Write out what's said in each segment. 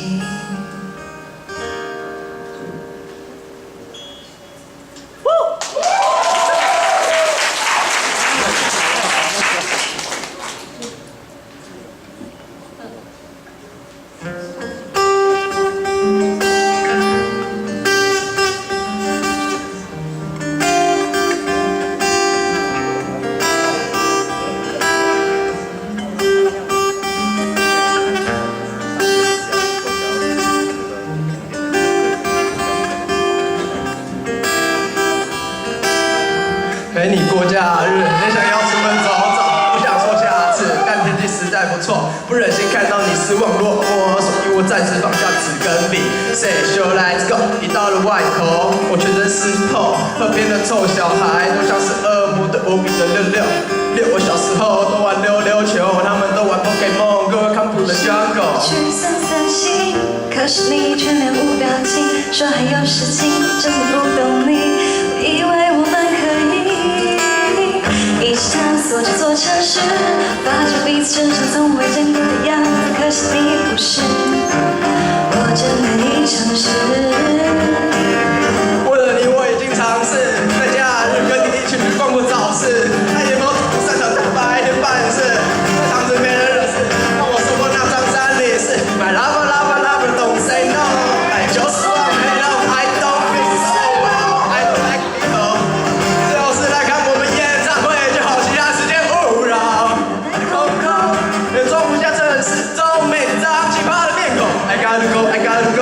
情。陪你过假日，也想要出门走走，不想说下次，但天气实在不错，不忍心看到你失望落寞，所以我暂时放下纸跟笔。Say show let's go， 一到了外头，我全身湿透，河边的臭小孩都像是恶魔的无比的666。我小时候都玩溜溜球，他们都玩 Pokemon，Go come to the jungle。去散散心，可是你却面无表情，说还有事情，真的不懂你。我以为我们可以一起探索这座城市，发觉彼此身上从未见过的样子，可惜你不是我真的已诚实。为了你，我已经尝试在假日跟你一起去逛过早市，爱眼猫不擅长在白天办事，在场子没人惹事，让我说过那张三里是 My lover lover lover don't say no， I just want me love I don't feel so well I don't like people， 最后是来看我们演唱会，就好其他时间勿扰。空空也装不下这始终每张奇葩的面孔。I gotta go I gotta go，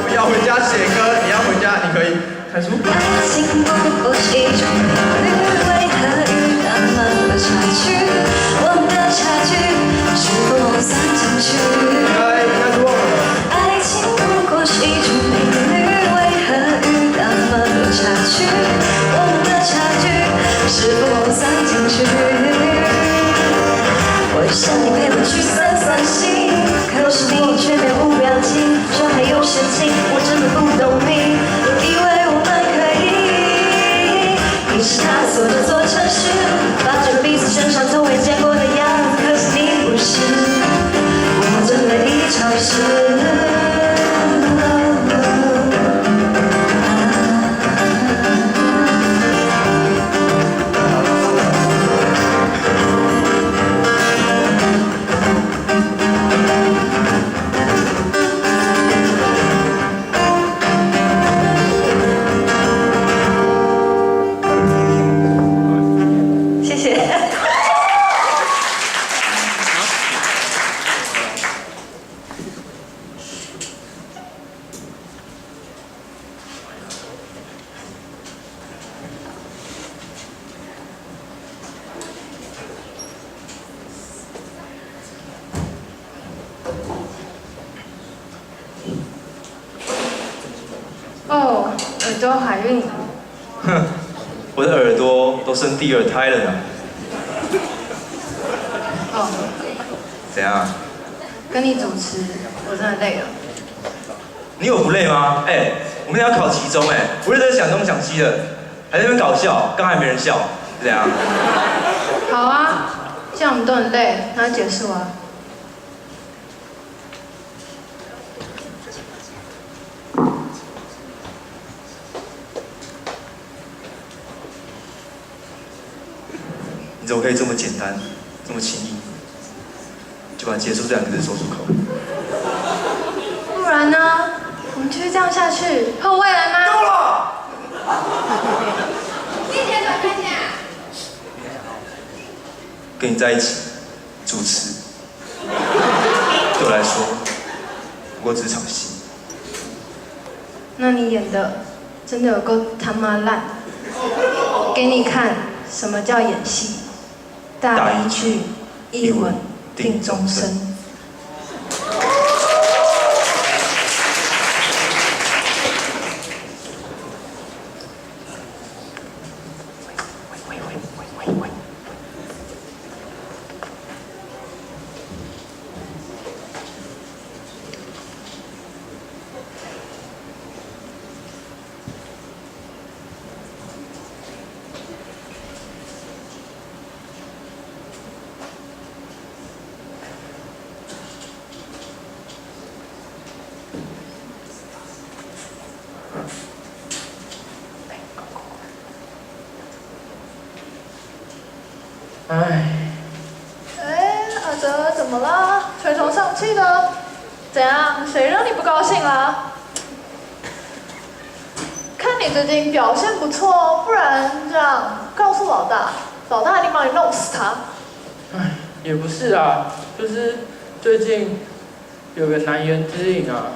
我要回家写歌，你要回家你可以看书。爱情不过是一种频率，为何遇到那么差距？我们的差距是否算进去？爱情不过是一种频率，为何遇到那么多差距？我们的差距是否算进去？我想你陪我去散散心，可是你却面无表情，说还有事情，我真的不懂你。我以为我们可以一起探索这座城市，发觉彼此身上从未见过的样子，可是你不是我真的已尝试。谢谢。哦，耳朵怀孕了。哼，我的耳朵都生第2胎了呢。哦，怎样？跟你主持，我真的累了。你有不累吗？哎，我们要考期中哎，不是在想东想西的，还在那边搞笑，刚还没人笑，是怎样？好啊，既然我们都很累，那就结束啊。你怎么可以这么简单，这么轻易，就把结束这2个字说出口？不然呢？我们继续这样下去，会有未来吗？够了！跟你在一起主持，对我来说，不过只是场戏。那你演的真的有够他妈烂，给你看什么叫演戏。大一句，一吻定终身。阿哲怎么了？垂头丧气的，怎样？谁让你不高兴啦？看你最近表现不错，不然这样告诉老大，老大一定帮你弄死他。也不是啊，就是最近有个难言之隐啊。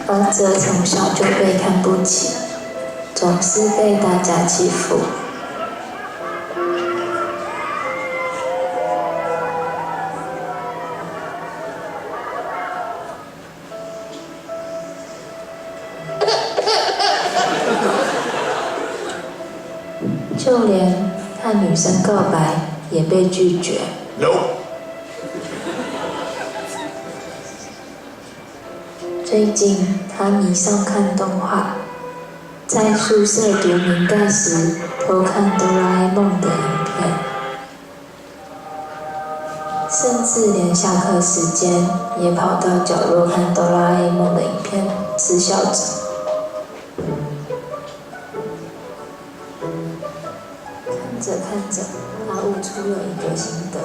阿哲从小就被看不起，总是被大家欺负。就连和女生告白也被拒绝。最近他迷上看动画，在宿舍读名盖时偷看哆啦 A 梦的影片，甚至连下课时间也跑到角落看哆啦 A 梦的影片，嗤笑着。看着看着，他悟出了一个心得。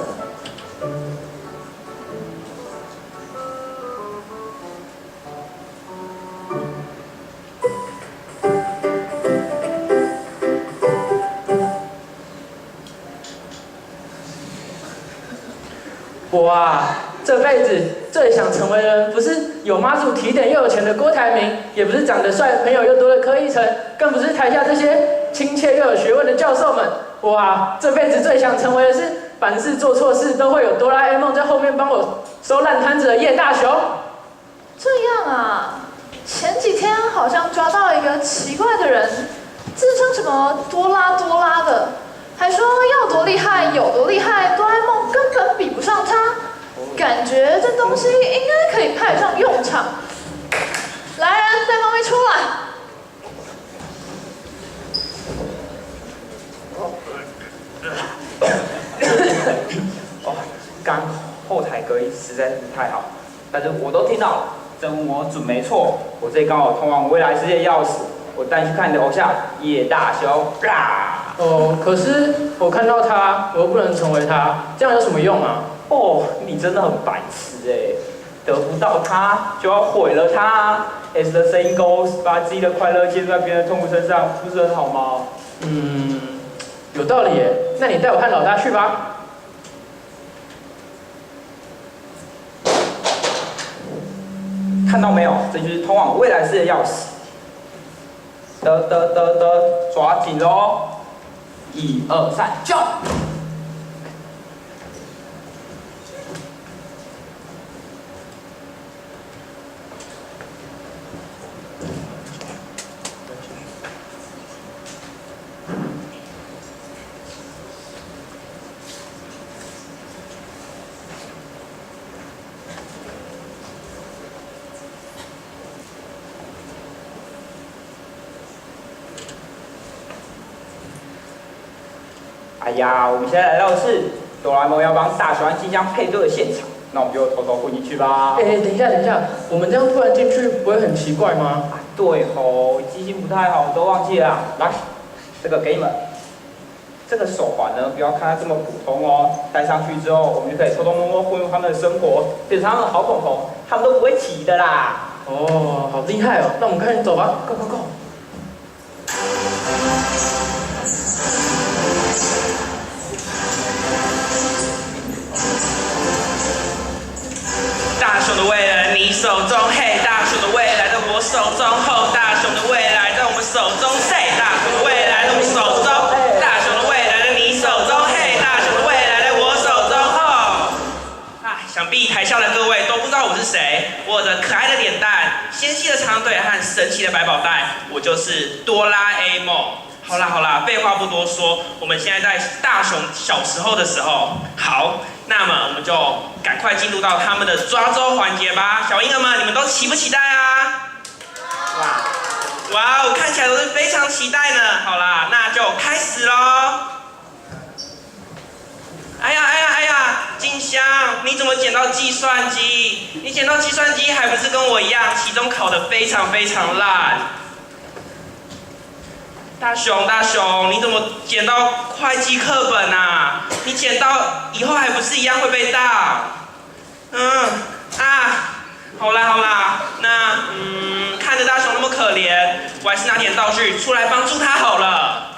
我啊，这辈子最想成为的人，不是有妈祖提点又有钱的郭台铭，也不是长得帅、朋友又多的柯以诚，更不是台下这些亲切又有学问的教授们。我啊，这辈子最想成为的是，凡事做错事都会有哆啦 A 梦在后面帮我收烂摊子的叶大雄。这样啊，前几天好像抓到了一个奇怪的人，自称什么多拉多拉的，还说要多厉害有多厉害，哆啦 A 梦根本比不上他。感觉这东西应该可以派上用场。来人，带猫咪出来。哦，刚后台隔音实在是不太好，但是我都听到了，这问我准没错。我这里刚好通往未来世界钥匙，我带你去看你的偶像叶大雄。哦，可是我看到他，我又不能成为他，这样有什么用啊？哦，你真的很白痴哎！得不到他，就要毁了他。As the saying goes， 把自己的快乐建筑在别人的痛苦身上，不是很好吗？有道理耶。那你带我和老大去吧。看到没有？这就是通往未来世界的钥匙。抓紧喽！1、2、3，就！哎呀，我们现在来到的是哆啦 A 梦要帮大雄即将配对的现场，那我们就偷偷混进去吧。等一下，我们这样突然进去不会很奇怪吗？对吼，记性不太好，都忘记了。来，这个给你们。这个手环呢，不要看它这么普通哦，戴上去之后，我们就可以偷偷摸摸混入他们的生活，变成他们的好口头，他们都不会起的啦。哦，好厉害哦！那我们赶紧走吧 ，Go Go Go！大雄的未来你手中，嘿，大雄的未来在我手中，后大雄的未来在我们手中，嘿，大雄的未来在我们手中，大雄的未来在你手中，嘿，大雄的未来在我手中，后。想必台下的各位都不知道我是谁，我有着可爱的脸蛋、纤细的长腿和神奇的百宝袋，我就是哆啦 A 梦。好啦，废话不多说，我们现在在大雄小时候的时候。好，那么我们就赶快进入到他们的抓周环节吧。小婴儿们，你们都期不期待啊？哇！哇哦，看起来都是非常期待呢。好啦，那就开始喽。哎呀，静香，你怎么捡到计算机？你捡到计算机还不是跟我一样，期中考得非常烂？大雄，你怎么捡到会计课本啊？你捡到以后还不是一样会被当？好啦，那看着大雄那么可怜，我还是拿点道具出来帮助他好了。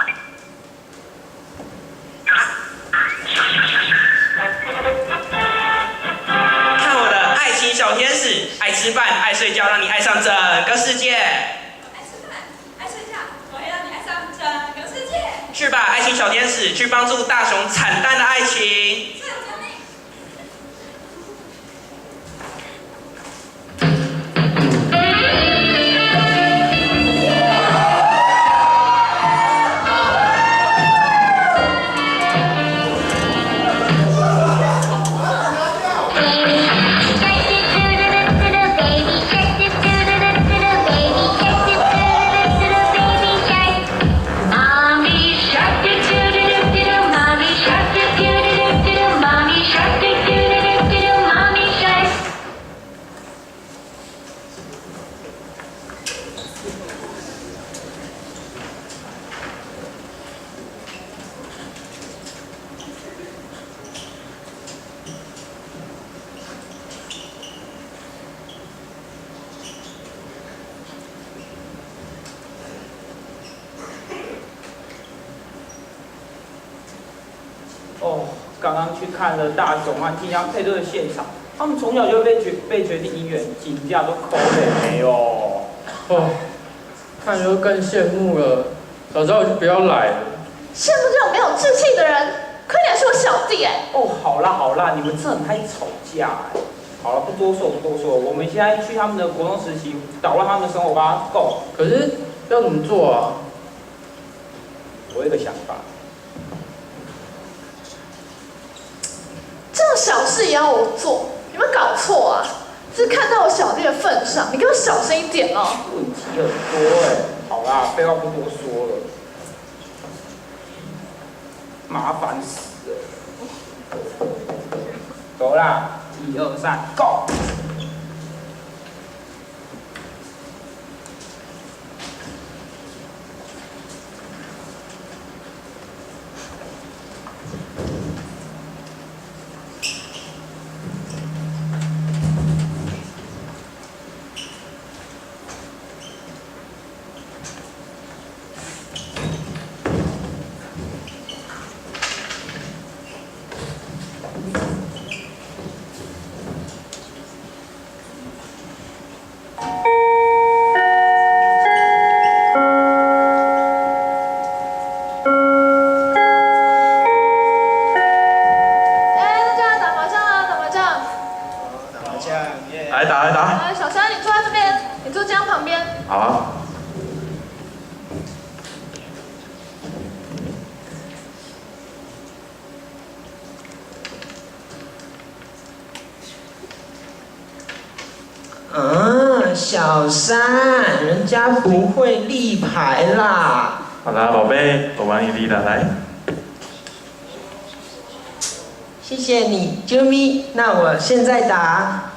看我的爱情小天使，爱吃饭，爱睡觉，让你爱上整个世界。爱吃饭，爱睡觉，我会让你爱上整个世界。去吧，爱情小天使，去帮助大雄惨淡的爱情。刚刚去看了大雄和静香配对的现场，他们从小就被决定姻缘，请假都抠嘞没有。看着就更羡慕了，早知道我就不要来了。羡慕这种没有志气的人，亏你还是我小弟哎。好啦，你们这很爱吵架哎。好了，不多说，我们现在去他们的国中实习，捣乱他们的生活吧，Go。可是要怎么做啊？我有一个想法。这种小事也要我做，有没有搞错啊？是看到我小弟的份上，你给我小声一点哦。问题很多哎。好啦，废话不多说了，麻烦死了。走啦，1、2、3 ，Go！来打。来，小山，你坐在这边，你坐江旁边。好啊。小山，人家不会立牌啦。好啦，宝贝，我帮你立了，来。谢谢你，啾咪。那我现在打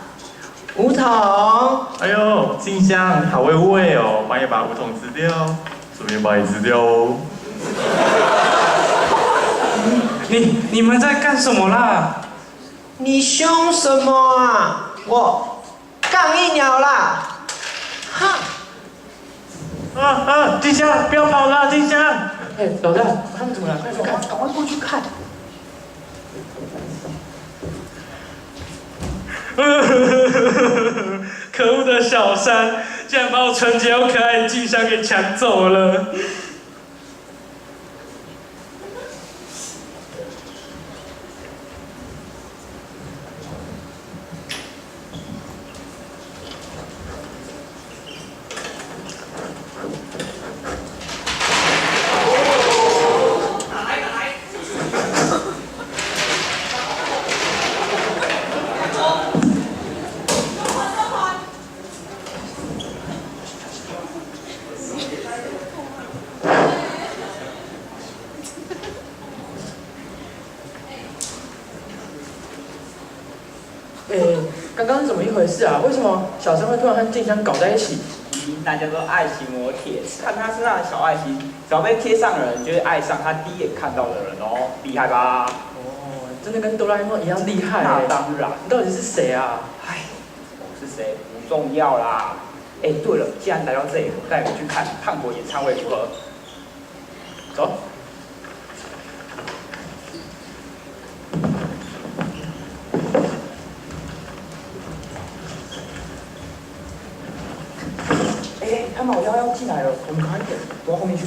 梧桐。哎呦，静香，你好会喂哦，帮你把梧桐吃掉，顺便把你吃掉哦。你们在干什么啦？你凶什么啊？我杠一鸟啦！哈！静香，不要跑了，静香！哎，老大，他们怎么了？快去看，赶快过去看。可恶的小山，竟然把我纯洁又可爱的静香给抢走了。刚刚是怎么一回事啊？为什么小生会突然和静香搞在一起？大家都爱惜摩铁，看他身上的小爱心，只要被贴上的人，就会爱上他第一眼看到的人哦，厉害吧？哦，真的跟哆啦 A 梦一样厉害。那当然。你到底是谁啊？唉，我是谁不重要啦。哎，对了，既然来到这里，带我们去看胖果演唱会如何？走。哎，他们好像要进来了，我们赶快点，躲到后面去。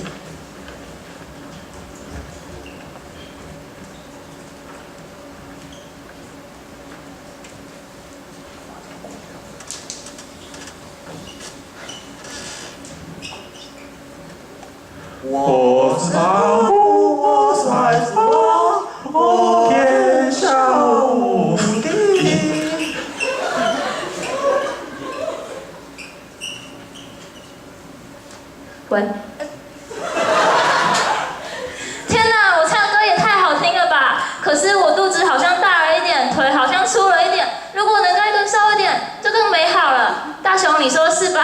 我是阿布，我是孩子我天下无敌。喂。天哪，我唱歌也太好听了吧！可是我肚子好像大了一点，腿好像粗了一点。如果能再更瘦一点，就更美好了。大雄，你说是吧？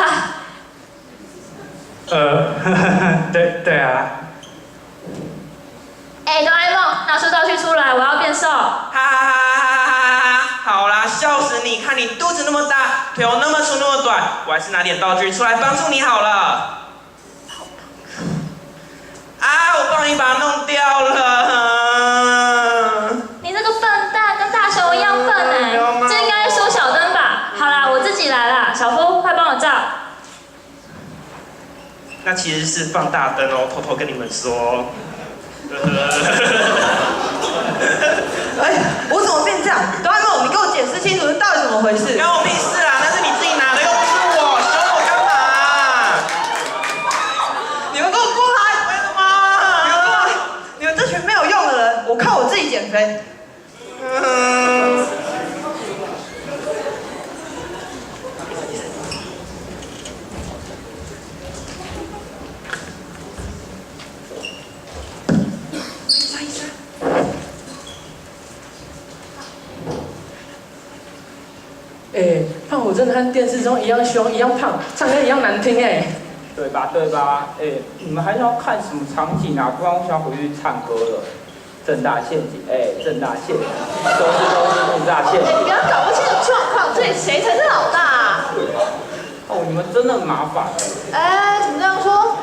对啊。哎，哆啦 A 梦，拿出道具出来，我要变瘦。哈哈哈哈哈哈！好啦，笑死你！看你肚子那么大，腿又那么粗那么短，我还是拿点道具出来帮助你好了。啊！我帮你把它弄掉了。你这个笨蛋，跟大雄一样笨哎！这应该是缩小灯吧？好啦，我自己来啦。小夫，快帮我照。那其实是放大灯哦，偷偷跟你们说。哎，我怎么变这样？哆啦 A 梦，你给我解释清楚，到底怎么回事？关我屁事啦！那是你自己拿的，又不是我，凶我干嘛？你们给我过来！为什么？你们过来！你们这群没有用的人，我靠我自己减肥。哎，胖虎真的和电视中一样凶，一样胖，唱歌一样难听哎。对吧？对吧？哎，你们还要看什么场景啊？不然我想回去唱歌了。正大陷阱，哎，正大陷阱，都是正大陷阱。你不要搞不清楚状况，这里谁才是老大啊？哦，你们真的很麻烦。哎，怎么这样说？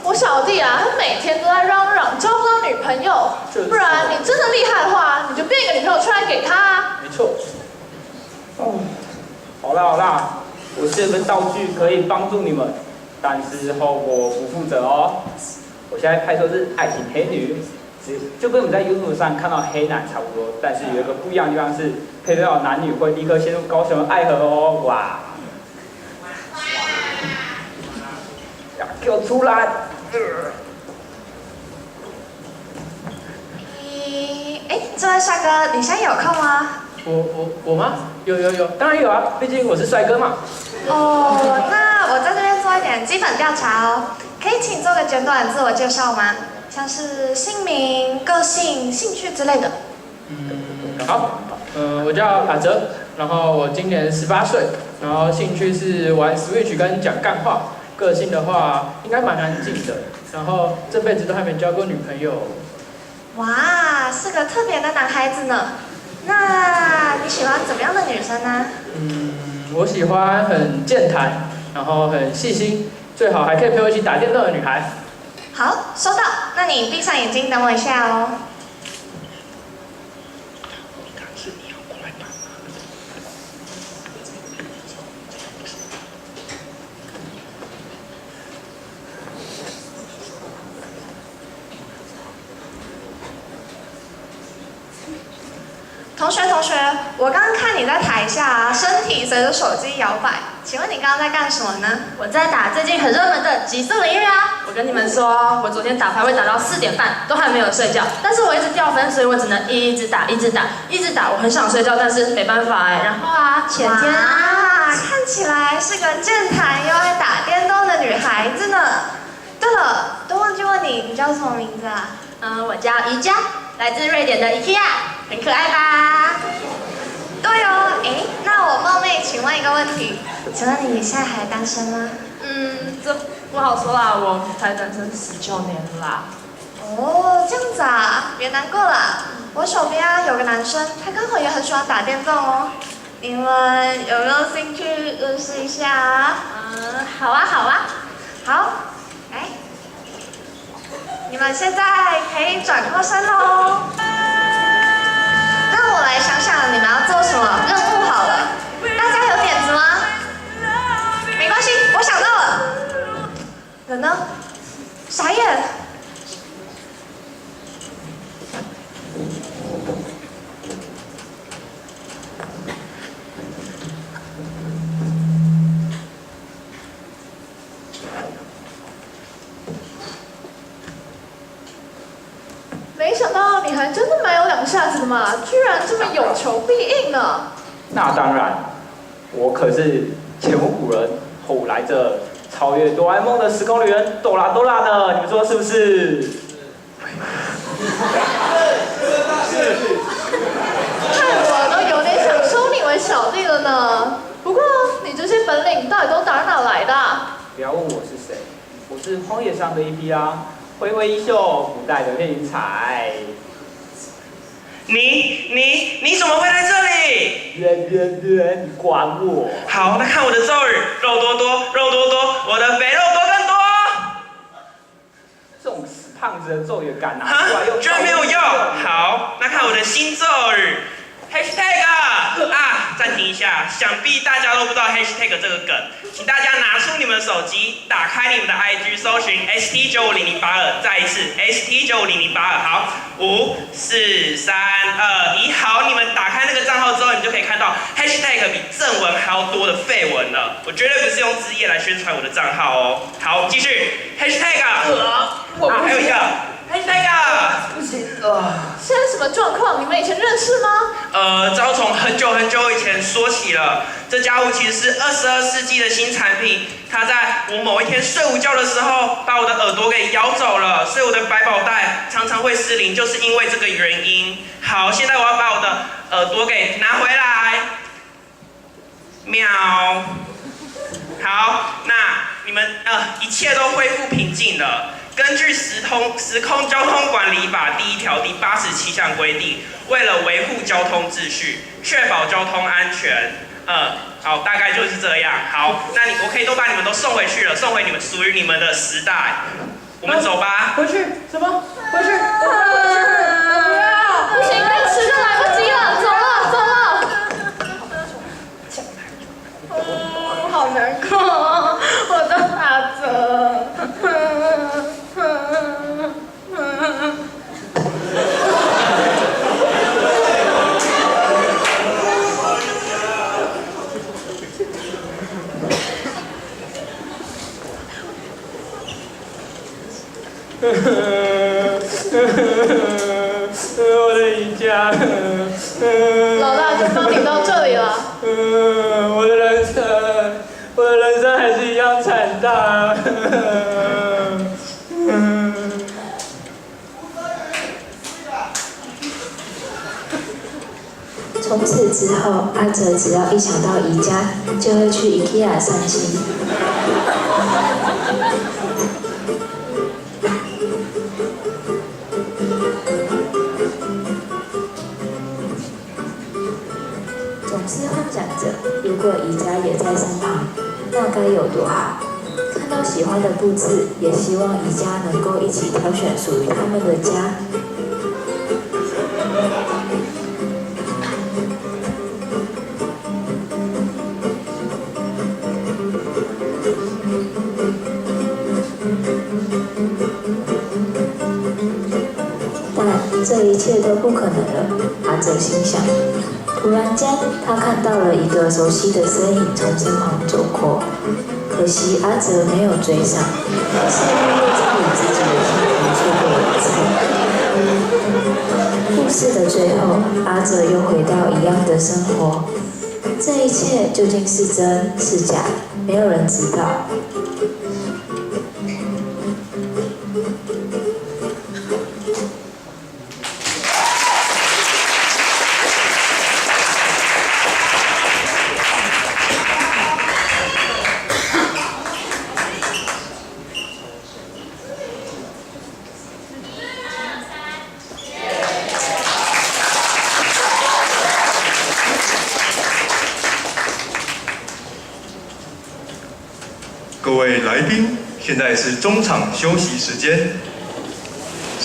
我小弟啊，他每天都在嚷嚷交不到女朋友，不然你真的厉害的话，你就变一个女朋友出来给他啊。没错。哦，好啦好啦，我这个道具可以帮助你们，但是后果不负责哦。我现在拍摄是爱情黑女，就跟我们在 YouTube 上看到黑男差不多，但是有一个不一样的地方是，配对到男女会立刻陷入高雄的爱河哦，哇！给我出来！哎，这位帅哥，你现在有空吗？我吗？有，当然有啊，毕竟我是帅哥嘛。哦，那我在这边做一点基本调查哦，可以请做个简短自我介绍吗？像是姓名、个性、兴趣之类的。好，我叫阿哲，然后我今年18岁，然后兴趣是玩 Switch 跟讲干话，个性的话应该蛮安静的，然后这辈子都还没交过女朋友。哇，是个特别的男孩子呢。那你喜欢怎么样的女生呢？我喜欢很健谈，然后很细心，最好还可以陪我一起打电动的女孩。好，收到。那你闭上眼睛等我一下哦。同学，我刚刚看你在台下啊，身体随着手机摇摆，请问你刚刚在干什么呢？我在打最近很热门的极速领域啊！我跟你们说，我昨天打排位打到4点半，都还没有睡觉，但是我一直掉分，所以我只能一直打。我很想睡觉，但是没办法哎。然后啊，前天看起来是个健谈又爱打电动的女孩子呢。对了，都忘记问你，你叫什么名字啊？我叫宜家，来自瑞典的 IKEA，很可爱吧？对哟。哎，那我冒昧请问一个问题，请问你现在还单身吗？这不好说啦，我才单身19年啦。哦，这样子啊，别难过了。我手边有个男生，他刚好也很喜欢打电动哦。你们有没有兴趣认识一下啊？好啊，好啊。好，来，你们现在可以转过身喽。让我来想想你们要做什么任务好了。大家有点子吗？没关系，我想到了。人呢？傻眼。没想到你还真的蛮有两下子的嘛，居然这么有求必应呢。那当然，我可是前无古人后来者，超越哆啦 A 梦的时空旅人哆啦哆啦呢，你们说是不是？害我都有点想收你为小弟了呢。不过你这些本领到底都哪来的啊？不要问我是谁，我是荒野上的一匹啊，挥挥衣袖，不带的猎云彩。你怎么会在这里？你管我？好，那看我的咒语，肉多多，肉多多，我的肥肉多更多。这种死胖子的咒语敢拿啊出来用？居然没有用。好，那看我的新咒语。#啊，暂停一下，想必大家都不知道 hashtag 这个梗，请大家拿出你们的手机，打开你们的 IG， 搜寻 ST95082，再一次 ST95082，好，5、4、3、2、1，好，你们打开那个账号之后，你就可以看到 hashtag 比正文还要多的废文了，我绝对不是用字页来宣传我的账号哦。好，继续 hashtag， 还有一个。不行现在什么状况？你们以前认识吗？这要从很久很久以前说起了。这家伙其实是22世纪的新产品，它在我某一天睡午觉的时候，把我的耳朵给咬走了，所以我的百宝袋常常会失灵，就是因为这个原因。好，现在我要把我的耳朵给拿回来。喵。好，那你们一切都恢复平静了。根据时空交通管理法第1条第87项规定，为了维护交通秩序，确保交通安全，好，大概就是这样。好，那我可以都把你们都送回去了，送回你们属于你们的时代。我们走吧。回去？什么？回去？我不要！不行，再迟就来不及了，走了，走了。好难过，我的阿泽。我的姨家，老大就帮你到这里了。我的人生还是一样惨淡。从此之后，阿哲只要一想到宜家，就会去 IKEA 散心。总是幻想着，如果宜家也在身旁，那该有多好！看到喜欢的布置，也希望宜家能够一起挑选属于他们的家。但这一切都不可能了，阿哲心想。突然间，他看到了一个熟悉的身影从身旁走过，可惜阿哲没有追上，似乎又在与自己的天空错过一次。故事的最后，阿哲又回到一样的生活。这一切究竟是真是假，没有人知道。各位来宾，现在是中场休息时间。